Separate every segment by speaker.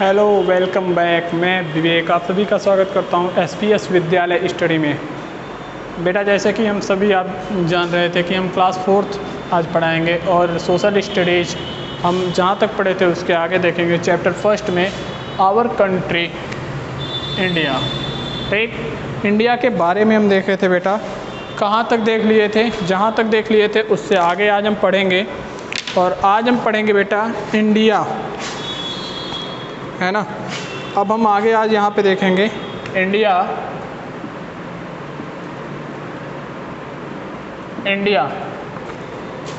Speaker 1: Hello, welcome back. मैं विवेक आप सभी का स्वागत करता हूं एसपीएस विद्यालय स्टडी में। बेटा, जैसे कि हम सभी आप जान रहे थे कि हम क्लास 4th आज पढ़ाएंगे और सोशल स्टडीज हम जहां तक पढ़े थे उसके आगे देखेंगे। चैप्टर 1 में आवर कंट्री इंडिया, ठीक, इंडिया के बारे में हम देख रहे थे बेटा। कहाँ तक देख लिए थे? जहाँ तक देख लिए थे उससे आगे आज हम पढ़ेंगे। और आज हम पढ़ेंगे बेटा इंडिया, है ना। अब हम आगे आज यहाँ पे देखेंगे India. India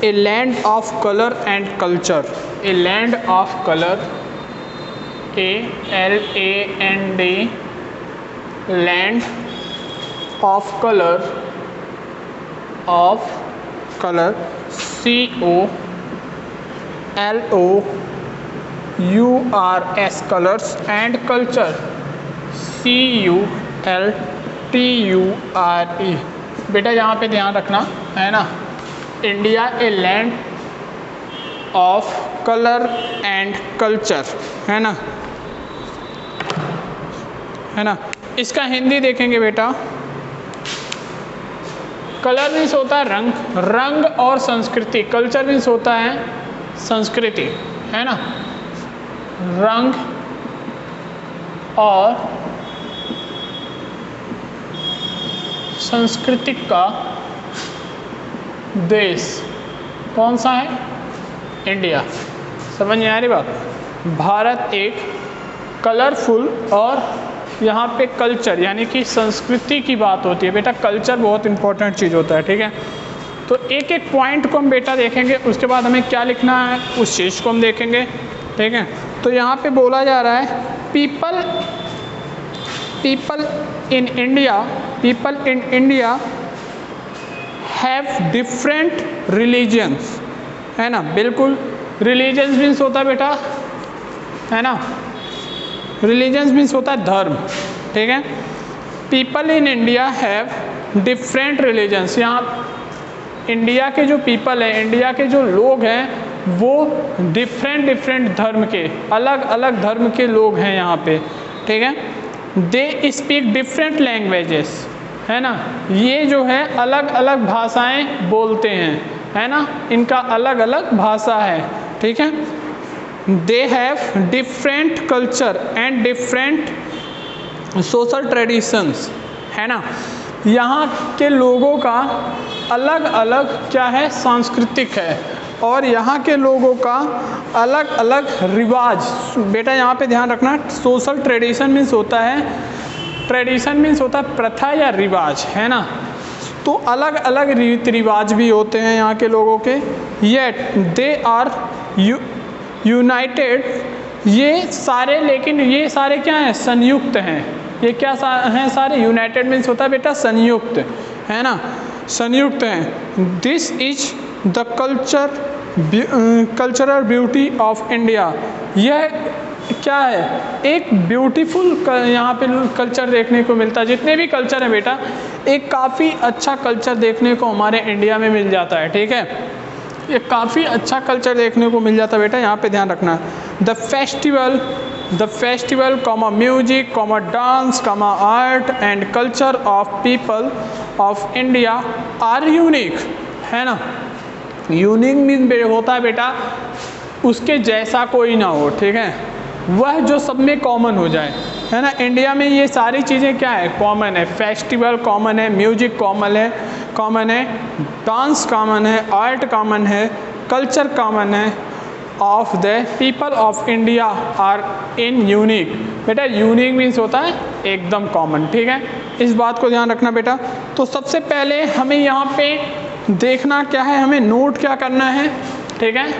Speaker 1: a land of colour and culture, a land of colour, ALAND, land of colour, COLOURS, colours and culture, CULTURE। बेटा यहाँ पे ध्यान रखना, है ना। India a land of colour and culture, है ना, है ना। इसका हिंदी देखेंगे बेटा। कलर मीन्स होता है रंग, रंग और संस्कृति। कल्चर मीन्स होता है संस्कृति, है ना। रंग और सांस्कृतिक का देश कौन सा है? इंडिया। समझ में आ रही बात? भारत एक कलरफुल और यहाँ पे कल्चर यानी कि संस्कृति की बात होती है बेटा। कल्चर बहुत इंपॉर्टेंट चीज़ होता है, ठीक है। तो एक एक पॉइंट को हम बेटा देखेंगे, उसके बाद हमें क्या लिखना है उस चीज़ को हम देखेंगे, ठीक है। तो यहाँ पे बोला जा रहा है people in India have different religions, है ना। बिल्कुल, रिलीजन्स मीन्स होता है बेटा, है ना। रिलीजन्स मीन्स होता है धर्म, ठीक है। People in India have different religions. यहाँ इंडिया के जो पीपल हैं, इंडिया के जो लोग हैं, वो डिफरेंट धर्म के, अलग अलग धर्म के लोग हैं यहाँ पे, ठीक है। दे स्पीक डिफरेंट लैंग्वेजेस, है ना। ये जो है अलग अलग भाषाएं बोलते हैं, है ना। इनका अलग अलग भाषा है, ठीक है। They have different culture and different social traditions, है ना। यहाँ के लोगों का अलग अलग क्या है? सांस्कृतिक है। और यहाँ के लोगों का अलग अलग रिवाज। बेटा यहाँ पे ध्यान रखना, सोशल ट्रेडिशन मीन्स होता है, ट्रेडिशन मीन्स होता है प्रथा या रिवाज, है ना। तो अलग अलग रीति रिवाज भी होते हैं यहाँ के लोगों के। येट दे आर यूनाइटेड, ये सारे, लेकिन ये सारे क्या हैं? संयुक्त हैं। ये क्या हैं? सारे यूनाइटेड मीन्स होता है बेटा संयुक्त, है ना, संयुक्त हैं। This is the cultural beauty of India. यह क्या है? एक ब्यूटीफुल यहाँ पे कल्चर देखने को मिलता है। जितने भी कल्चर हैं बेटा, एक काफ़ी अच्छा कल्चर देखने को हमारे इंडिया में मिल जाता है, ठीक है। ये काफ़ी अच्छा कल्चर देखने को मिल जाता है बेटा, यहाँ पे ध्यान रखना। The festival comma music comma dance comma art and culture of people of India are unique, है ना। यूनिक मीन होता है बेटा उसके जैसा कोई ना हो, ठीक है। वह जो सब में कॉमन हो जाए, है ना। इंडिया में ये सारी चीज़ें क्या है? कॉमन है। फेस्टिवल कॉमन है, म्यूजिक कॉमन है, डांस कॉमन है, आर्ट कॉमन है, कल्चर कॉमन है। Of the people of India are in unique. बेटा यूनिक मीन्स होता है एकदम कॉमन, ठीक है। इस बात को ध्यान रखना बेटा। तो सबसे पहले हमें यहाँ पे देखना क्या है, हमें नोट क्या करना है, ठीक है।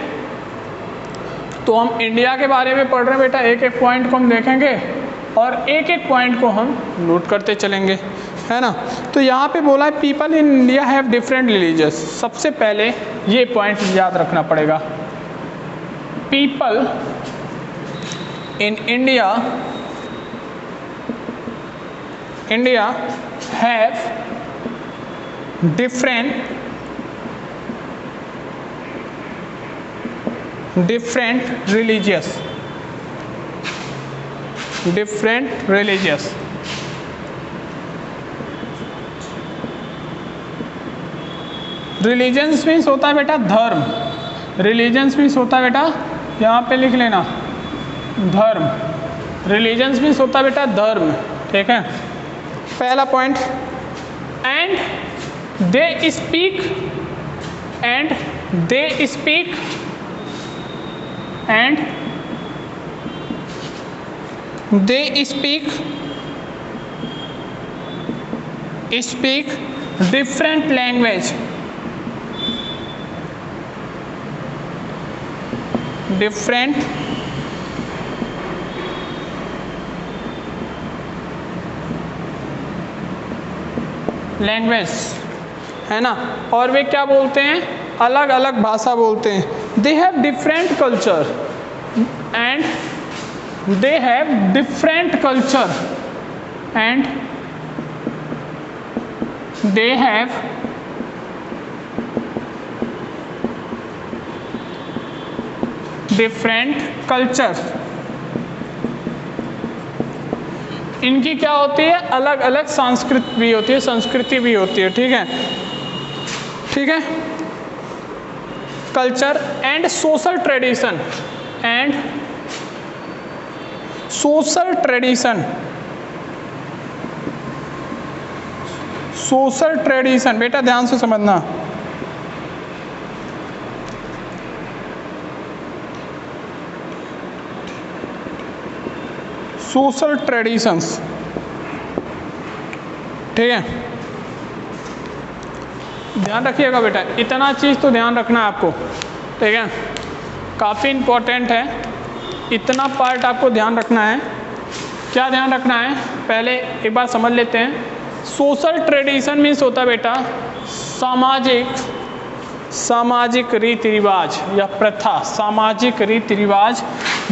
Speaker 1: तो हम इंडिया के बारे में पढ़ रहे हैं बेटा, एक एक पॉइंट को हम देखेंगे और एक एक पॉइंट को हम नोट करते चलेंगे, है ना। तो यहाँ पे बोला है people in India have different religious. सबसे पहले ये पॉइंट याद रखना पड़ेगा। People in India have different religious, different religious. Religions means होता है बेटा धर्म, रिलीजन्स मीन्स होता है बेटा, यहाँ पे लिख लेना धर्म, रिलीजन्स मीन्स होता है बेटा धर्म, ठीक है। पहला point, and they speak, and they speak, and they speak different language, different language, है ना। और वे क्या बोलते हैं, अलग अलग भाषा बोलते हैं। They have different culture, and they have different culture, and they have different culture. इनकी क्या होती है, अलग अलग संस्कृति भी होती है, संस्कृति भी होती है, ठीक है, ठीक है। Culture and social tradition, and social tradition, social tradition बेटा ध्यान से समझना, सोशल ट्रेडिशंस, ठीक है। ध्यान रखिएगा बेटा, इतना चीज़ तो ध्यान रखना है आपको, ठीक है, काफ़ी इम्पोर्टेंट है, इतना पार्ट आपको ध्यान रखना है। क्या ध्यान रखना है, पहले एक बार समझ लेते हैं। सोशल ट्रेडिशन मीन्स होता है बेटा सामाजिक रीति रिवाज या प्रथा, सामाजिक रीति रिवाज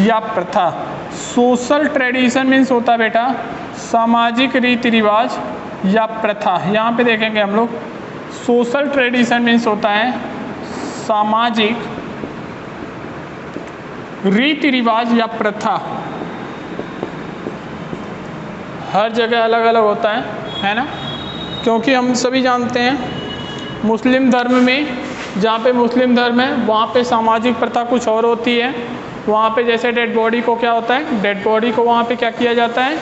Speaker 1: या प्रथा। सोशल ट्रेडिशन मीन्स होता है बेटा सामाजिक रीति रिवाज या प्रथा। यहाँ पे देखेंगे हम लोग, सोशल ट्रेडिशन मीन्स होता है सामाजिक रीति रिवाज या प्रथा। हर जगह अलग अलग होता है ना, क्योंकि हम सभी जानते हैं मुस्लिम धर्म में, जहाँ पे मुस्लिम धर्म है वहाँ पे सामाजिक प्रथा कुछ और होती है। वहाँ पे जैसे डेड बॉडी को क्या होता है, डेड बॉडी को वहाँ पे क्या किया जाता है,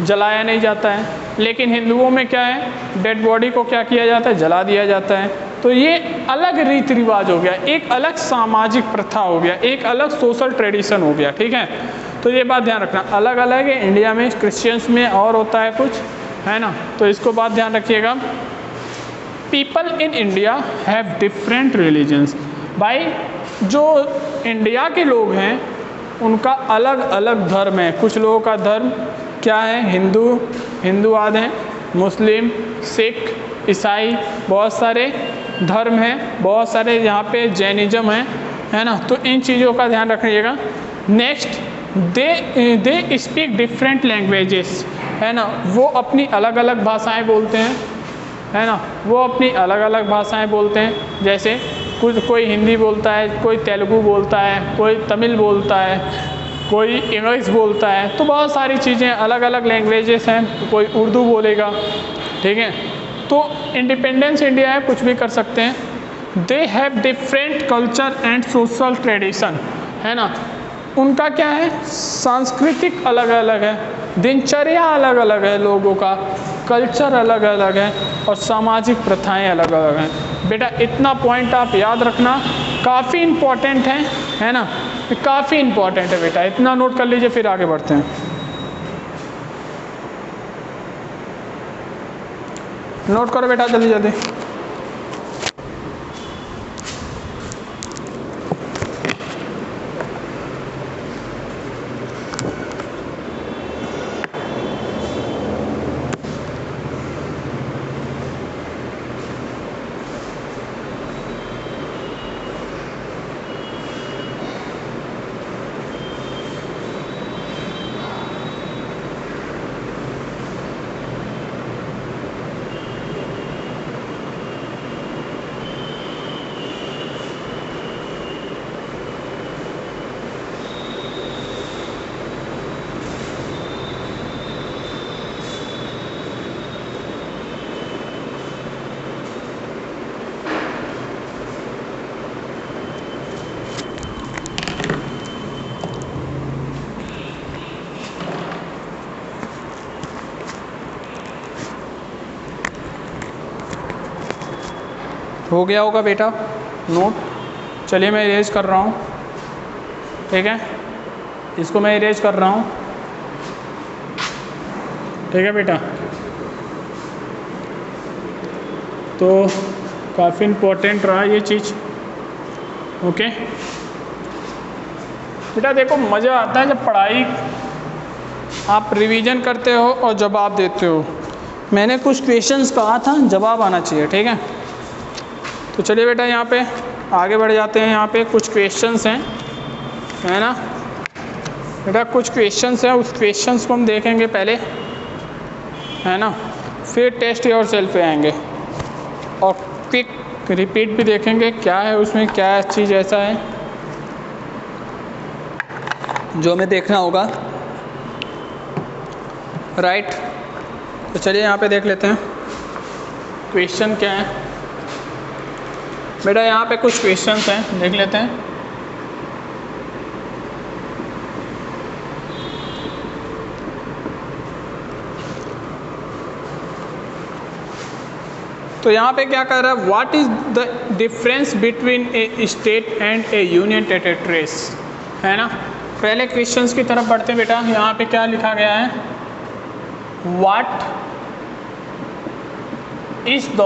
Speaker 1: जलाया नहीं जाता है। लेकिन हिंदुओं में क्या है, डेड बॉडी को क्या किया जाता है, जला दिया जाता है। तो ये अलग रीति रिवाज हो गया, एक अलग सामाजिक प्रथा हो गया, एक अलग सोशल ट्रेडिशन हो गया, ठीक है। तो ये बात ध्यान रखना, अलग अलग है। इंडिया में क्रिश्चियंस में और होता है कुछ, है ना, तो इसको बात ध्यान रखिएगा। People in India have different religions. भाई जो इंडिया के लोग हैं उनका अलग अलग धर्म है। कुछ लोगों का धर्म क्या है, हिंदूवाद हैं, मुस्लिम, सिख, ईसाई, बहुत सारे धर्म हैं, बहुत सारे यहाँ पे जैनिज्म है ना। तो इन चीज़ों का ध्यान रखिएगा। Next, they speak different languages, है ना, वो अपनी अलग अलग भाषाएं बोलते हैं, है ना, वो अपनी अलग अलग भाषाएं बोलते हैं। जैसे कोई हिंदी बोलता है, कोई तेलुगु बोलता है, कोई तमिल बोलता है, कोई इंग्लिश बोलता है। तो बहुत सारी चीज़ें अलग अलग लैंग्वेजेस हैं, कोई उर्दू बोलेगा, ठीक है। तो इंडिपेंडेंस इंडिया है, कुछ भी कर सकते हैं। They have different culture and social tradition, है ना, उनका क्या है, सांस्कृतिक अलग अलग है, दिनचर्या अलग अलग है, लोगों का कल्चर अलग अलग है और सामाजिक प्रथाएं अलग अलग हैं। बेटा इतना पॉइंट आप याद रखना, काफ़ी इम्पोर्टेंट है ना, काफ़ी इम्पोर्टेंट है बेटा, इतना नोट कर लीजिए, फिर आगे बढ़ते हैं। नोट करो बेटा जल्दी जल्दी। हो गया होगा बेटा नोट। चलिए मैं इरेज कर रहा हूँ, ठीक है, इसको मैं इरेज कर रहा हूँ, ठीक है बेटा। तो काफ़ी इम्पोर्टेंट रहा ये चीज़, ओके बेटा। देखो मज़ा आता है जब पढ़ाई आप रिवीजन करते हो और जवाब देते हो। मैंने कुछ क्वेश्चंस कहा था, जवाब आना चाहिए, ठीक है। तो चलिए बेटा यहाँ पे आगे बढ़ जाते हैं। यहाँ पे कुछ क्वेश्चंस हैं, है ना बेटा, कुछ क्वेश्चंस हैं, उस क्वेश्चंस को हम देखेंगे पहले, है ना, फिर टेस्ट योर सेल्फ पे आएंगे और क्विक रिपीट भी देखेंगे क्या है उसमें, क्या चीज़ ऐसा है जो हमें देखना होगा, राइट। तो चलिए यहाँ पे देख लेते हैं क्वेश्चन क्या है बेटा। यहाँ पे कुछ क्वेश्चंस हैं, देख लेते हैं। तो यहाँ पे क्या कर रहा है, what is the difference between A state and A union territories, है ना। पहले क्वेश्चंस की तरफ बढ़ते हैं बेटा। यहाँ पे क्या लिखा गया है, what is the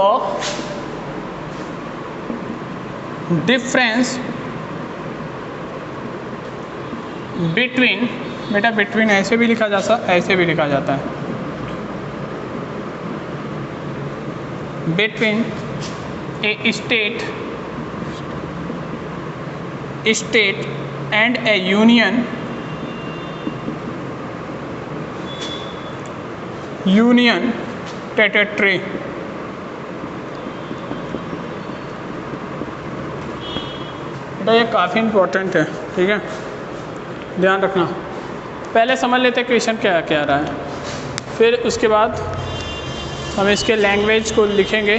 Speaker 1: difference between, बेटा बिटवीन ऐसे भी लिखा जा सकता, ऐसे भी लिखा जाता है, between A state and A union territory. तो ये काफ़ी इम्पोर्टेंट है, ठीक है, ध्यान रखना। पहले समझ लेते हैं क्वेश्चन क्या क्या रहा है, फिर उसके बाद हम इसके लैंग्वेज को लिखेंगे।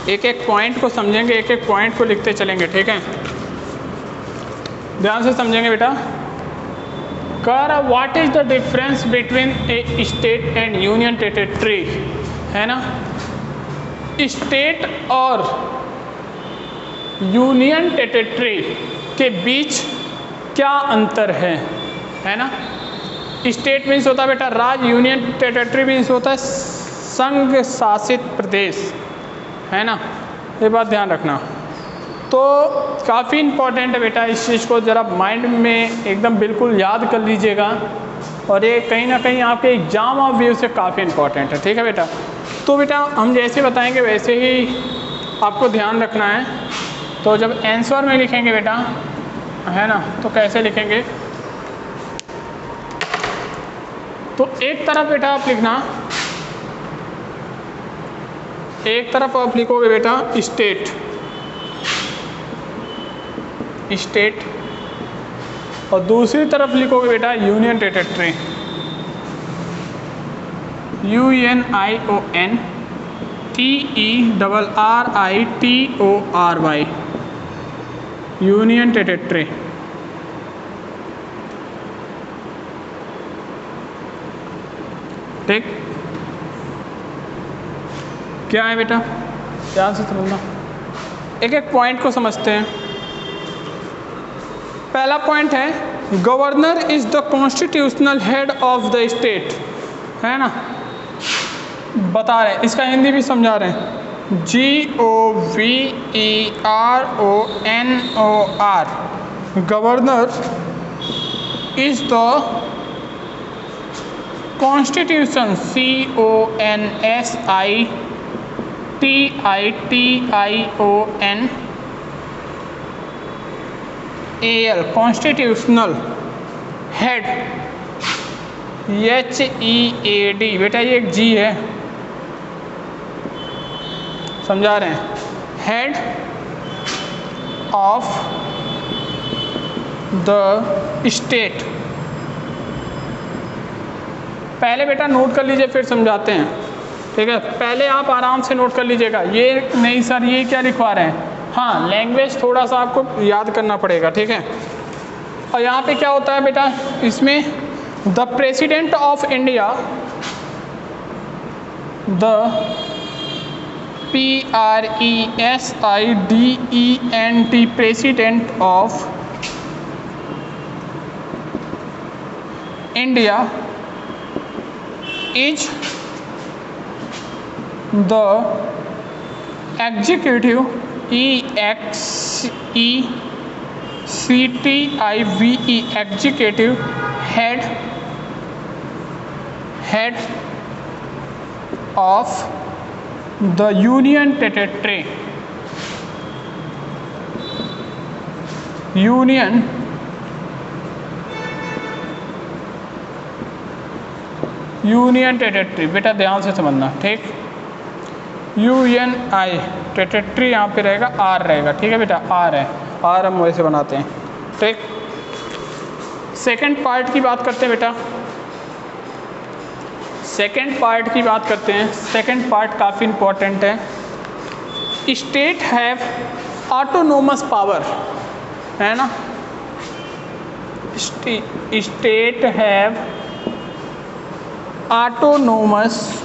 Speaker 1: एक एक पॉइंट को समझेंगे, एक एक पॉइंट को लिखते चलेंगे, ठीक है, ध्यान से समझेंगे बेटा। कह रहा what is the difference between A state and union territory, है ना। स्टेट और यूनियन टेरिटरी के बीच क्या अंतर है ना। स्टेट मीन्स होता है बेटा राज्य, यूनियन टेरिटरी मीन्स होता है संघ शासित प्रदेश, है ना, ये बात ध्यान रखना। तो काफ़ी इम्पोर्टेंट है बेटा, इस चीज़ को ज़रा माइंड में एकदम बिल्कुल याद कर लीजिएगा, और ये कहीं ना कहीं आपके एग्जाम ऑफ व्यू से काफ़ी इम्पोर्टेंट है, ठीक है बेटा। तो बेटा हम जैसे बताएंगे वैसे ही आपको ध्यान रखना है। तो जब आंसर में लिखेंगे बेटा, है ना, तो कैसे लिखेंगे, तो एक तरफ बेटा आप लिखना, एक तरफ आप लिखोगे बेटा स्टेट और दूसरी तरफ लिखोगे बेटा union territory, UNION TERRITORY, union territory. ठीक, क्या है बेटा, ध्यान से समझना, एक एक पॉइंट को समझते हैं। पहला पॉइंट है governor is the constitutional head of the state, है ना, बता रहे हैं, इसका हिंदी भी समझा रहे हैं, GOVERNOR, governor is the constitution, CONSTITIONAL, constitutional head, HEAD, बेटा ये एक जी है, समझा रहे हैं, हेड ऑफ द स्टेट। पहले बेटा नोट कर लीजिए फिर समझाते हैं, ठीक है, पहले आप आराम से नोट कर लीजिएगा। ये नहीं सर ये क्या लिखवा रहे हैं, हाँ लैंग्वेज थोड़ा सा आपको याद करना पड़ेगा, ठीक है। और यहाँ पे क्या होता है बेटा, इसमें the president of India the PRESIDENT President of India is the executive executive head of the Union Territory बेटा ध्यान से समझना, ठीक। UNI टेरिटरी यहाँ पे रहेगा, R रहेगा, ठीक है बेटा, R है, R हम वैसे बनाते हैं, ठीक। सेकंड पार्ट की बात करते हैं बेटा, सेकंड पार्ट काफ़ी इंपॉर्टेंट है। स्टेट हैव ऑटोनोमस पावर, है ना, state have autonomous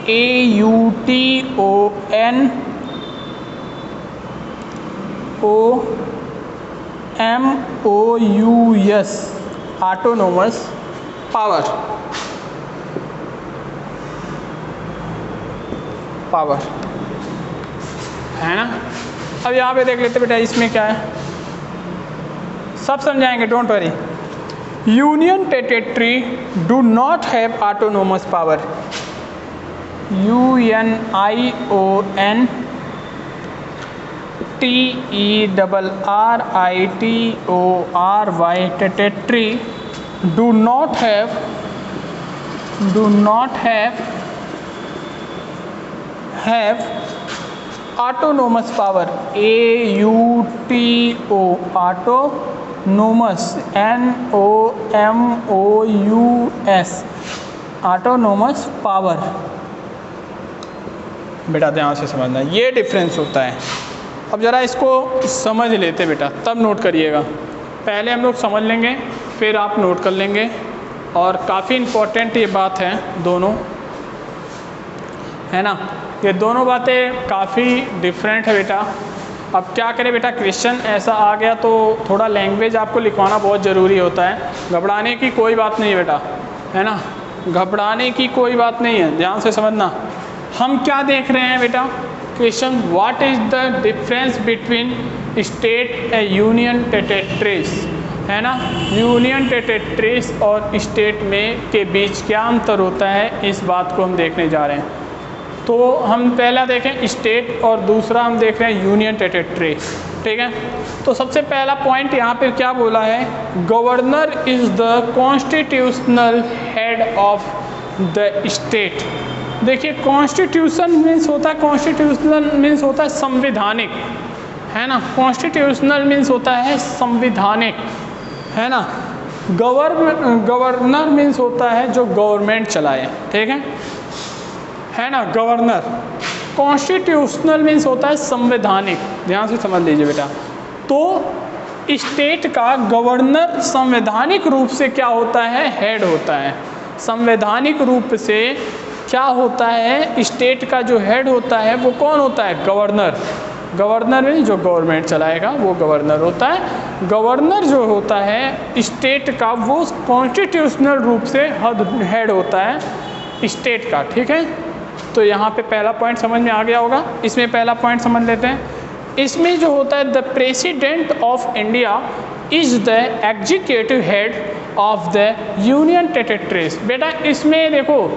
Speaker 1: AUTONOMOUS autonomous power, है ना। अब यहाँ पे देख लेते बेटा इसमें क्या है, सब समझाएंगे, don't worry. Union territory do not have autonomous power, UNIONTERRITORY territory do not have autonomous power, AUTO autonomous, NOMOUS autonomous power. बेटा ध्यान से समझना, ये डिफरेंस होता है। अब ज़रा इसको समझ लेते बेटा, तब नोट करिएगा। पहले हम लोग समझ लेंगे, फिर आप नोट कर लेंगे, और काफ़ी इम्पोर्टेंट ये बात है दोनों, है ना। ये दोनों बातें काफ़ी डिफरेंट है बेटा। अब क्या करें बेटा, क्वेश्चन ऐसा आ गया तो थोड़ा लैंग्वेज आपको लिखवाना बहुत ज़रूरी होता है। घबराने की कोई बात नहीं है बेटा, है ना, घबराने की कोई बात नहीं है, ध्यान से समझना। हम क्या देख रहे हैं बेटा, question, what is the difference between state and union territories, है ना। यूनियन टेरिटरीज और स्टेट में के बीच क्या अंतर होता है, इस बात को हम देखने जा रहे हैं। तो हम पहला देखें स्टेट, और दूसरा हम देख रहे हैं यूनियन टेरिटरी, ठीक है। तो सबसे पहला पॉइंट यहाँ पे क्या बोला है, governor is the constitutional head of the state. देखिए कॉन्स्टिट्यूशन मीन्स होता है, कॉन्स्टिट्यूशनल मीन्स होता है संवैधानिक, है ना, कॉन्स्टिट्यूशनल मीन्स होता है संवैधानिक, है ना। गवर्नर मीन्स होता है जो गवर्नमेंट चलाए, ठीक है ना, गवर्नर। कॉन्स्टिट्यूशनल मीन्स होता है संवैधानिक, ध्यान से समझ लीजिए बेटा। तो स्टेट का गवर्नर संवैधानिक रूप से क्या होता है, हेड होता है। संवैधानिक रूप से क्या होता है, स्टेट का जो हेड होता है वो कौन होता है, गवर्नर। गवर्नर में जो गवर्नमेंट चलाएगा वो गवर्नर होता है। गवर्नर जो होता है स्टेट का, वो कॉन्स्टिट्यूशनल रूप से हेड होता है स्टेट का, ठीक है। तो यहाँ पे पहला पॉइंट समझ में आ गया होगा। इसमें पहला पॉइंट समझ लेते हैं। इसमें जो होता है, the president of India is the executive head of the union territories. बेटा इसमें देखो,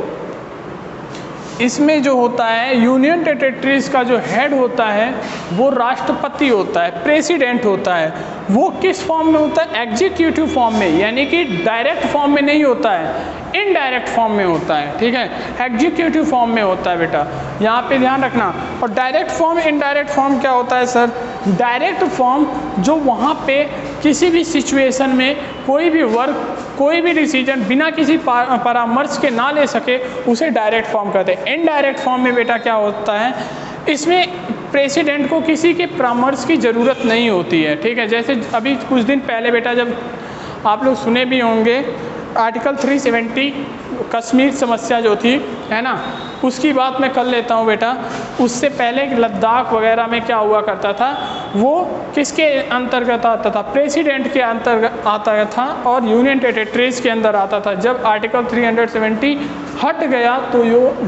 Speaker 1: इसमें जो होता है यूनियन टेरिटरीज का जो हेड होता है वो राष्ट्रपति होता है, प्रेसिडेंट होता है। वो किस फॉर्म में होता है, एग्जीक्यूटिव फॉर्म में, यानी कि डायरेक्ट फॉर्म में नहीं होता है, इनडायरेक्ट फॉर्म में होता है, ठीक है। एग्जीक्यूटिव फॉर्म में होता है बेटा, यहाँ पे ध्यान रखना। और डायरेक्ट फॉर्म, इनडायरेक्ट फॉर्म क्या होता है सर, डायरेक्ट फॉर्म जो वहाँ पे किसी भी सिचुएशन में कोई भी वर्क, कोई भी डिसीजन बिना किसी परामर्श के ना ले सके, उसे डायरेक्ट फॉर्म कहते हैं। इनडायरेक्ट फॉर्म में बेटा क्या होता है, इसमें प्रेसिडेंट को किसी के परामर्श की ज़रूरत नहीं होती है, ठीक है। जैसे अभी कुछ दिन पहले बेटा, जब आप लोग सुने भी होंगे, आर्टिकल 370 कश्मीर समस्या जो थी, है ना, उसकी बात मैं कर लेता हूँ बेटा। उससे पहले लद्दाख वगैरह में क्या हुआ करता था, वो किसके अंतर्गत आता था, प्रेसिडेंट के अंतर्गत आता था और यूनियन टेरिटरीज के अंदर आता था। जब आर्टिकल 370 हट गया तो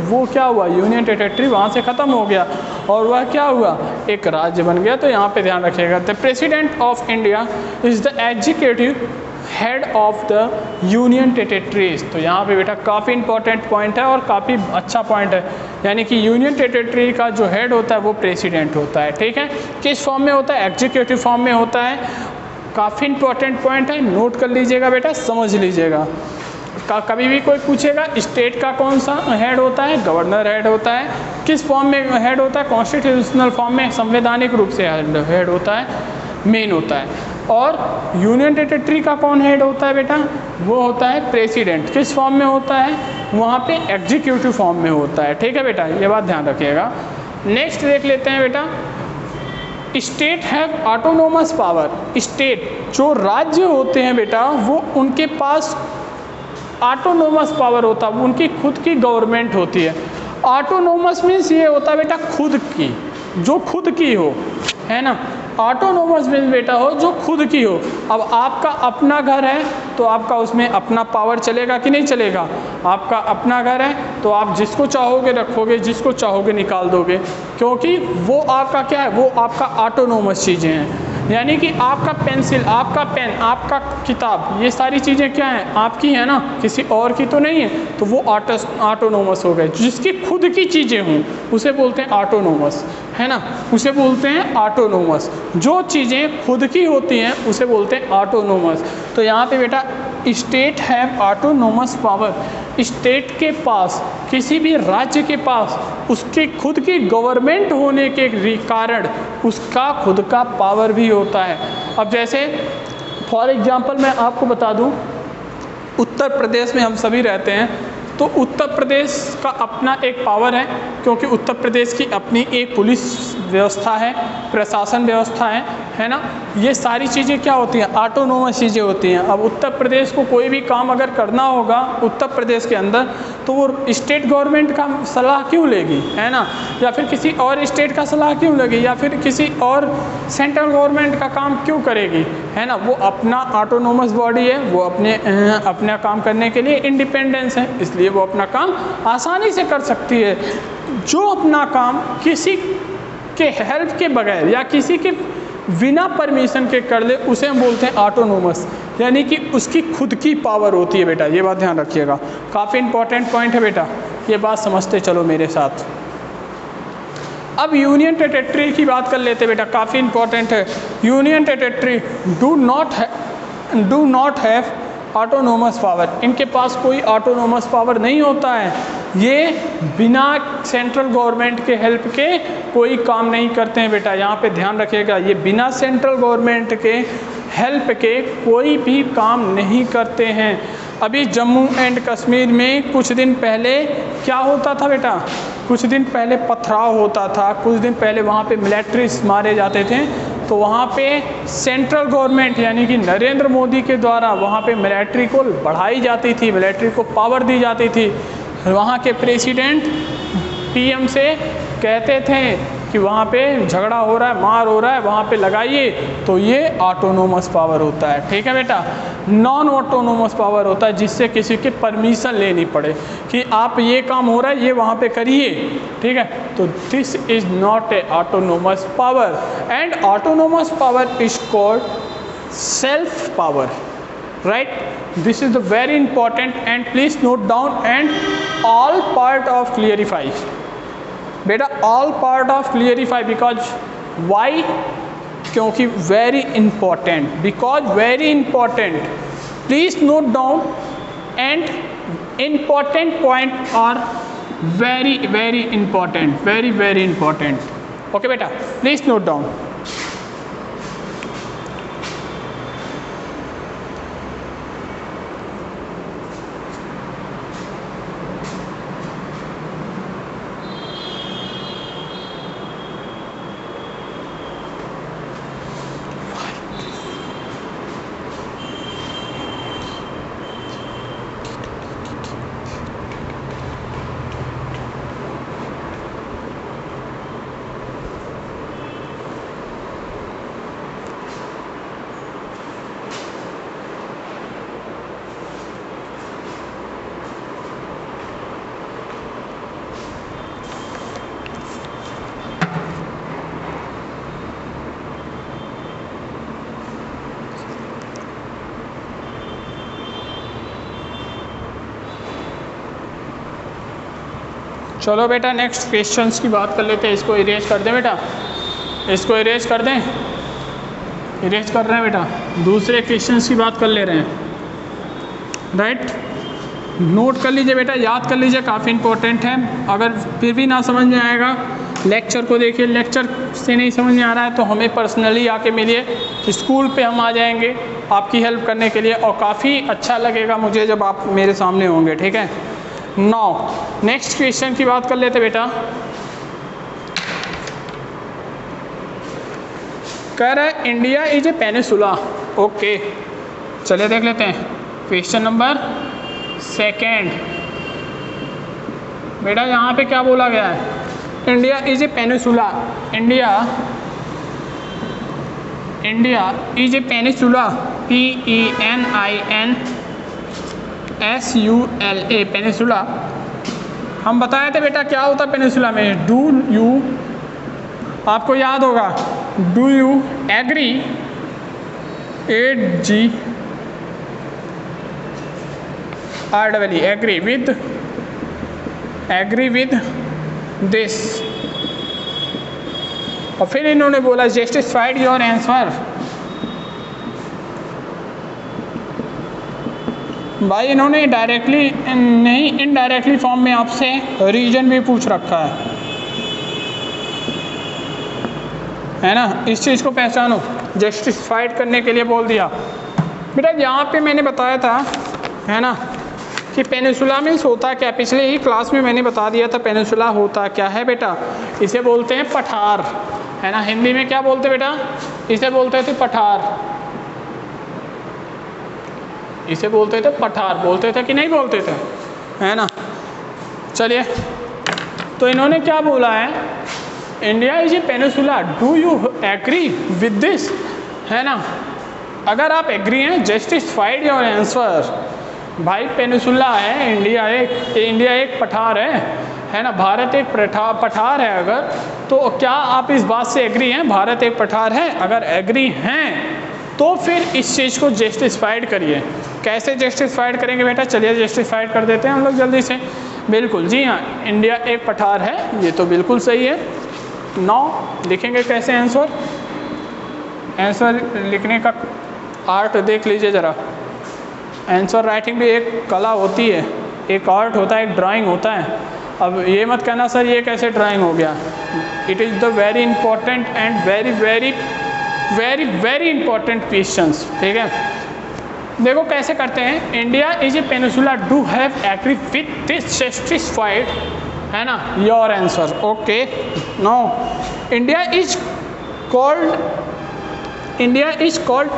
Speaker 1: वो क्या हुआ, यूनियन टेरिटरी वहाँ से ख़त्म हो गया और वह क्या हुआ, एक राज्य बन गया। तो यहाँ पे ध्यान रखिएगा, the president of India is the executive head of the union territories. तो यहाँ पे बेटा काफ़ी इंपॉर्टेंट पॉइंट है और काफ़ी अच्छा पॉइंट है, यानी कि यूनियन टेरिटरी का जो हेड होता है वो प्रेसिडेंट होता है। ठीक है, किस फॉर्म में होता है, एग्जीक्यूटिव फॉर्म में होता है। काफ़ी इंपॉर्टेंट पॉइंट है, नोट कर लीजिएगा बेटा, समझ लीजिएगा। कभी भी कोई पूछेगा स्टेट का कौन सा हेड होता है, गवर्नर हेड होता है। किस फॉर्म में हेड होता है, कॉन्स्टिट्यूशनल फॉर्म में, संवैधानिक रूप से हेड होता है, मेन होता है। और यूनियन टेरिटरी का कौन हेड होता है बेटा, वो होता है प्रेसिडेंट। किस फॉर्म में होता है, वहाँ पे एग्जीक्यूटिव फॉर्म में होता है। ठीक है बेटा, ये बात ध्यान रखिएगा। नेक्स्ट देख लेते हैं बेटा, state have autonomous power. State जो राज्य होते हैं बेटा, वो उनके पास ऑटोनोमस पावर होता है, उनकी खुद की गवर्नमेंट होती है। ऑटोनोमस मीन्स ये होता है बेटा खुद की, जो खुद की हो, है ना। ऑटोनोमस मीन्स बेटा हो जो खुद की हो। अब आपका अपना घर है तो आपका उसमें अपना पावर चलेगा कि नहीं चलेगा, आपका अपना घर है तो आप जिसको चाहोगे रखोगे, जिसको चाहोगे निकाल दोगे, क्योंकि वो आपका क्या है, वो आपका ऑटोनोमस चीज़ें हैं। यानी कि आपका पेंसिल, आपका पेन, आपका किताब, ये सारी चीज़ें क्या हैं, आपकी हैं ना, किसी और की तो नहीं है। तो वो ऑटोनोमस हो गए। जिसकी खुद की चीज़ें हों उसे बोलते हैं ऑटोनोमस, है ना, उसे बोलते हैं ऑटोनोमस। जो चीज़ें खुद की होती हैं उसे बोलते हैं ऑटोनोमस। तो यहाँ पे बेटा state have autonomous power. State के पास, किसी भी राज्य के पास उसके खुद की गवर्नमेंट होने के कारण उसका खुद का पावर भी होता है। अब जैसे फॉर एग्जांपल मैं आपको बता दूं, उत्तर प्रदेश में हम सभी रहते हैं, तो उत्तर प्रदेश का अपना एक पावर है, क्योंकि उत्तर प्रदेश की अपनी एक पुलिस व्यवस्था है, प्रशासन व्यवस्था है ना। ये सारी चीज़ें क्या होती हैं, ऑटोनोमस चीज़ें होती हैं। अब उत्तर प्रदेश को कोई भी काम अगर करना होगा उत्तर प्रदेश के अंदर, तो वो स्टेट गवर्नमेंट का सलाह क्यों लेगी, है ना, या फिर किसी और स्टेट का सलाह क्यों लेगी, या फिर किसी और सेंट्रल गवर्नमेंट का काम क्यों करेगी, है ना। वो अपना ऑटोनोमस बॉडी है, वो अपना काम करने के लिए इंडिपेंडेंस है, इसलिए वो अपना काम आसानी से कर सकती है। जो अपना काम किसी के हेल्प के बगैर या किसी के बिना परमिशन के कर ले, उसे हम बोलते हैं ऑटोनोमस, यानी कि उसकी खुद की पावर होती है बेटा। ये बात ध्यान रखिएगा, काफ़ी इंपॉर्टेंट पॉइंट है बेटा, ये बात समझते चलो मेरे साथ। अब यूनियन टेरिटरी की बात कर लेते बेटा, काफ़ी इंपॉर्टेंट है। Union territory do not have autonomous power. इनके पास कोई ऑटोनोमस पावर नहीं होता है। ये बिना सेंट्रल गवर्नमेंट के हेल्प के कोई काम नहीं करते हैं बेटा, यहाँ पे ध्यान रखिएगा। ये बिना सेंट्रल गवर्नमेंट के हेल्प के कोई भी काम नहीं करते हैं। अभी जम्मू एंड कश्मीर में कुछ दिन पहले क्या होता था बेटा, कुछ दिन पहले पथराव होता था, कुछ दिन पहले वहाँ पे मिलिट्रीज मारे जाते थे। तो वहाँ पे सेंट्रल गवर्नमेंट यानी कि नरेंद्र मोदी के द्वारा वहाँ पे मिलिट्री को बढ़ाई जाती थी, मिलिट्री को पावर दी जाती थी। वहाँ के प्रेसिडेंट पीएम से कहते थे कि वहाँ पे झगड़ा हो रहा है, मार हो रहा है, वहाँ पे लगाइए, तो ये ऑटोनोमस पावर होता है। ठीक है बेटा, नॉन ऑटोनोमस पावर होता है जिससे किसी की परमिशन लेनी पड़े कि आप ये काम हो रहा है, ये वहाँ पे करिए। ठीक है, तो this is not a autonomous power and autonomous power is called self power, right? This is the very important, and please note down, and all part of clarify बेटा, all part of clarify because why, क्योंकि very important, because very important, please note down, and important point are very very important, very very important. Okay बेटा, please note down. चलो बेटा next questions की बात कर लेते हैं। इसको इरेज कर दें बेटा, इसको इरेज कर दें, इरेज कर रहे हैं बेटा, दूसरे क्वेश्चंस की बात कर ले रहे हैं। राइट, नोट कर लीजिए बेटा, याद कर लीजिए, काफ़ी इंपॉर्टेंट है। अगर फिर भी ना समझ में आएगा लेक्चर को देखिए, लेक्चर से नहीं समझ में आ रहा है तो हमें पर्सनली आके मिलिए, स्कूल पे हम आ जाएंगे आपकी हेल्प करने के लिए, और काफ़ी अच्छा लगेगा मुझे जब आप मेरे सामने होंगे। ठीक है, नाउ नेक्स्ट क्वेश्चन की बात कर लेते बेटा। कह रहा है India is a peninsula. Okay, चलिए देख लेते हैं क्वेश्चन नंबर सेकेंड। बेटा यहाँ पे क्या बोला गया है, India is a peninsula. India is a peninsula, PENINSULA, peninsula. हम बताए थे बेटा क्या होता है पेनिसुला में। डू यू, आपको याद होगा, do you agree, agree with this. और फिर इन्होंने बोला जस्टिफाइड योर आंसर। भाई इन्होंने डायरेक्टली नहीं, इनडायरेक्टली फॉर्म में आपसे रीजन भी पूछ रखा है ना। इस चीज़ को पहचानो, जस्टिफाइड करने के लिए बोल दिया बेटा। यहाँ पे मैंने बताया था है ना कि पेनिसुला मीन्स होता क्या, पिछले ही क्लास में मैंने बता दिया था पेनिसुला होता क्या है बेटा। इसे बोलते हैं पठार, है ना। हिंदी में क्या बोलते बेटा, इसे बोलते थे पठार, इसे बोलते थे पठार, बोलते थे कि नहीं बोलते थे, है ना। चलिए, तो इन्होंने क्या बोला है, India is a peninsula, do you agree with this, है ना। अगर आप एग्री हैं, जस्टिफाइड योर आंसर। भाई पेनिसुला है, इंडिया एक पठार है ना। भारत एक पठार है। अगर तो क्या आप इस बात से एग्री हैं, भारत एक पठार है? अगर एग्री हैं तो फिर इस चीज़ को जस्टिफाइड करिए। कैसे जस्टिफाइड करेंगे बेटा, चलिए जस्टिफाइड कर देते हैं हम लोग जल्दी से। बिल्कुल जी हाँ, इंडिया एक पठार है, ये तो बिल्कुल सही है। 9 लिखेंगे कैसे आंसर, आंसर लिखने का आर्ट देख लीजिए ज़रा। आंसर राइटिंग भी एक कला होती है, एक आर्ट होता है, एक ड्राइंग होता है। अब ये मत कहना सर ये कैसे ड्राइंग हो गया। It is the very important and very very very very important questions. ठीक है, देखो कैसे करते हैं। India is a peninsula, do have agree with this, justified, है ना, your answer. Okay, no, India is called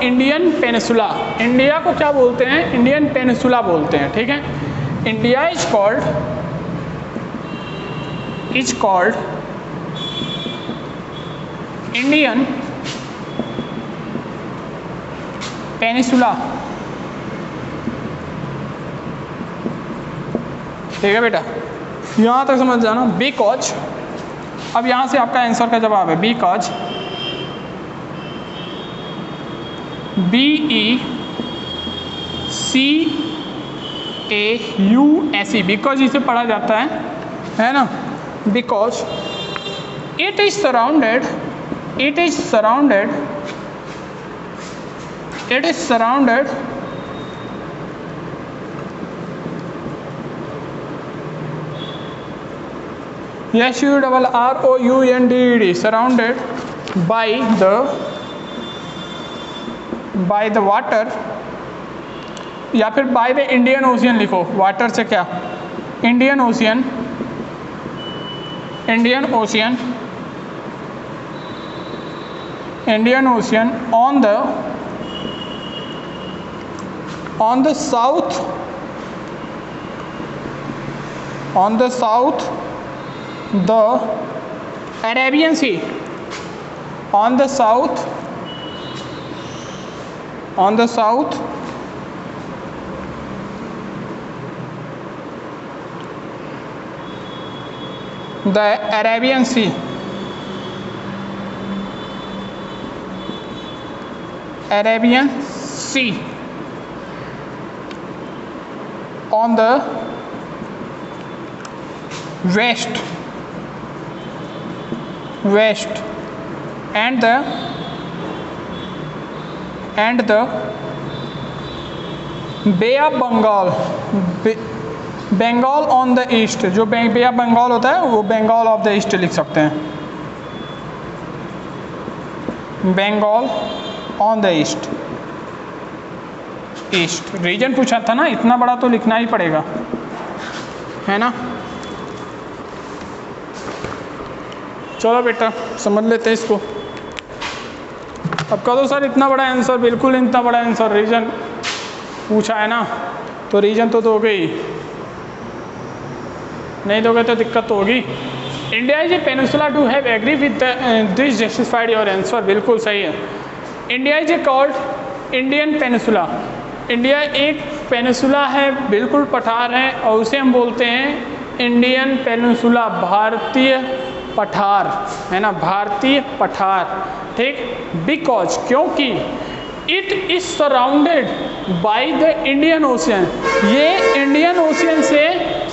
Speaker 1: Indian peninsula. India को क्या बोलते हैं, इंडियन पेनिसुला बोलते हैं। ठीक है, India is called Indian peninsula. ठीक है बेटा, यहाँ तक समझ जाना। बिकॉज, अब यहाँ से आपका आंसर का जवाब है बिकॉज, BECAUSE, बिकॉज इसे पढ़ा जाता है ना। Because it is surrounded SURROUNDED, surrounded by the water, या फिर बाय द इंडियन ओशियन लिखो। वाटर से क्या, Indian ocean on the south the Arabian Sea, on the south the Arabian Sea, on the west and the bay of Bengal, Bengal on the east, जो bay of Bengal होता है वो Bengal of the east लिख सकते हैं, Bengal on the east. East region पूछा था ना, इतना बड़ा तो लिखना ही पड़ेगा, है ना। चलो बेटा समझ लेते हैं इसको। अब कह दो सर इतना बड़ा आंसर, बिल्कुल इतना बड़ा आंसर, रीजन पूछा है ना, तो रीजन तो दोगे ही, नहीं दोगे तो दिक्कत होगी। India is a peninsula to have agree with this justified your answer, बिल्कुल सही है। India is a called Indian peninsula, India एक पेनिनसुला है, बिल्कुल पठार है, और उसे हम बोलते हैं इंडियन पेनिनसुला, भारतीय पठार, है ना, भारतीय पठार, ठीक। बिकॉज क्योंकि it is surrounded by the Indian ocean, ये इंडियन ओशियन से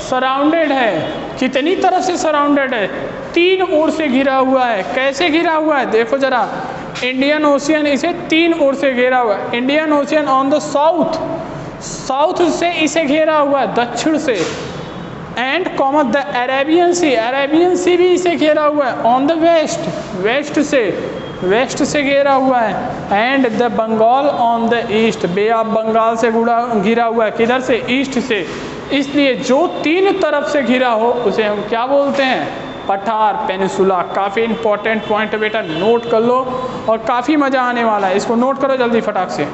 Speaker 1: सराउंडेड है। कितनी तरफ से सराउंडेड है? 3 ओर से घिरा हुआ है। कैसे घिरा हुआ है देखो जरा, इंडियन ओशियन इसे 3 ओर से घेरा हुआ है। Indian Ocean on the south, south से इसे घेरा हुआ है, दक्षिण से, and common the Arabian Sea, Arabian Sea भी इसे घेरा हुआ है, ऑन द वेस्ट, वेस्ट से घेरा हुआ है, and the Bengal on the east, bay of Bengal से घिरा हुआ है, किधर से? ईस्ट से। इसलिए जो 3 तरफ से घिरा हो उसे हम क्या बोलते हैं? पठार, पेनिनसुला। काफ़ी इंपॉर्टेंट पॉइंट है बेटा, नोट कर लो, और काफ़ी मज़ा आने वाला है, इसको नोट करो जल्दी फटाक से।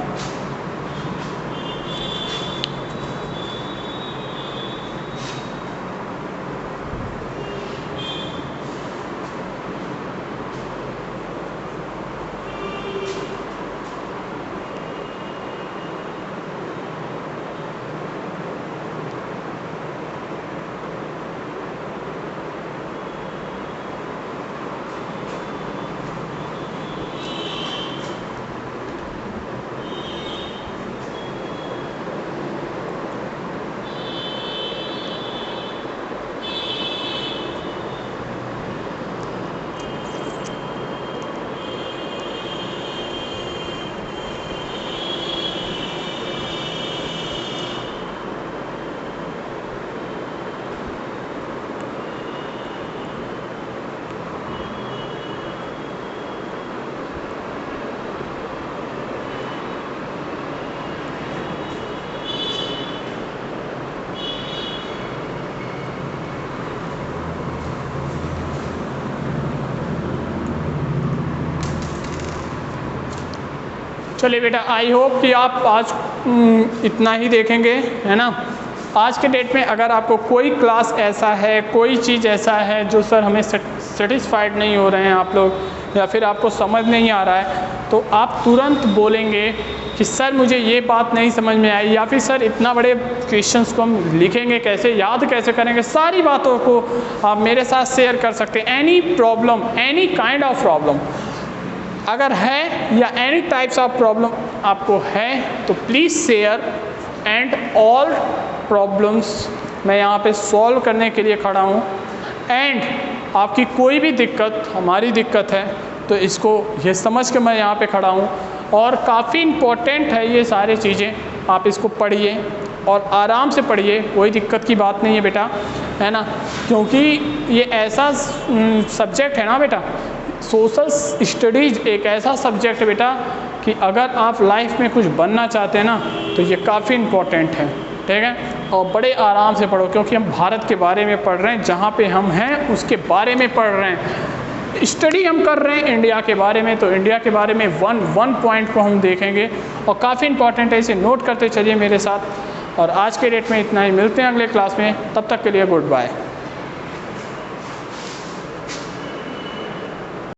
Speaker 1: चलिए बेटा, आई होप कि आप आज इतना ही देखेंगे, है ना। आज के डेट में अगर आपको कोई क्लास ऐसा है, कोई चीज़ ऐसा है जो सर हमें सेटिस्फाइड नहीं हो रहे हैं आप लोग, या फिर आपको समझ नहीं आ रहा है, तो आप तुरंत बोलेंगे कि सर मुझे ये बात नहीं समझ में आई, या फिर सर इतना बड़े क्वेश्चंस को हम लिखेंगे कैसे, याद कैसे करेंगे, सारी बातों को आप मेरे साथ शेयर कर सकते हैं। Any problem, any kind of problem अगर है, या एनी टाइप्स ऑफ प्रॉब्लम आपको है, तो please share, and all problems मैं यहाँ पे सॉल्व करने के लिए खड़ा हूँ। एंड आपकी कोई भी दिक्कत हमारी दिक्कत है, तो इसको ये समझ के मैं यहाँ पे खड़ा हूँ। और काफ़ी इम्पोर्टेंट है ये सारी चीज़ें, आप इसको पढ़िए और आराम से पढ़िए, कोई दिक्कत की बात नहीं है बेटा, है ना। क्योंकि ये ऐसा सब्जेक्ट है ना बेटा, सोशल स्टडीज़ एक ऐसा सब्जेक्ट है बेटा कि अगर आप लाइफ में कुछ बनना चाहते हैं ना, तो ये काफ़ी इम्पोर्टेंट है, ठीक है। और बड़े आराम से पढ़ो, क्योंकि हम भारत के बारे में पढ़ रहे हैं, जहाँ पे हम हैं उसके बारे में पढ़ रहे हैं, स्टडी हम कर रहे हैं इंडिया के बारे में, तो इंडिया के बारे में वन पॉइंट को हम देखेंगे, और काफ़ी इंपॉर्टेंट है, इसे नोट करते चलिए मेरे साथ। और आज के डेट में इतना ही, मिलते हैं अगले क्लास में, तब तक के लिए गुड बाय।